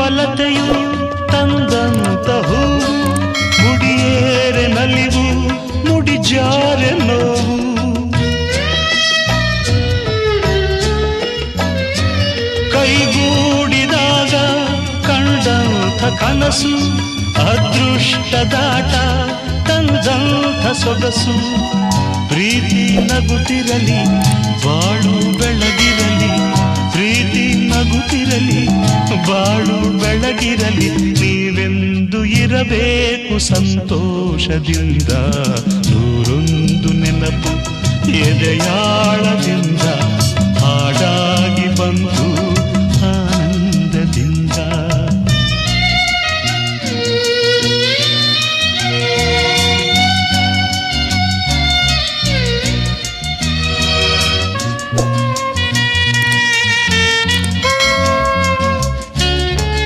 ಮಲತೆಯು ತಂದಂತ ಹೂವು, ಮುಡಿಯೇರೆ ನಲಿವು ಮುಡಿಜಾರೆ ನೋವು. ಕೈಗೂಡಿದಾಗ ಕಂಡಂಥ ಕನಸು, ಅದೃಷ್ಟದಾಟ ತಂದಂಥ ಸೊಗಸು. ಪ್ರೀತಿ ನಗುತ್ತಿರಲಿ ಬಾಳು ಬೆಳಗಿರಲಿ, ಪ್ರೀತಿ ನಗುತ್ತಿರಲಿ ಬಾಳು ಬೆಳಗಿರಲಿ. ನೀವೆಂದು ಇರಬೇಕು ಸಂತೋಷದಿಂದ, ನೂರೊಂದು ನೆನಪು ಎದೆಯಾಳದಿಂದ ಹಾಡಾಗಿ ಬಂತು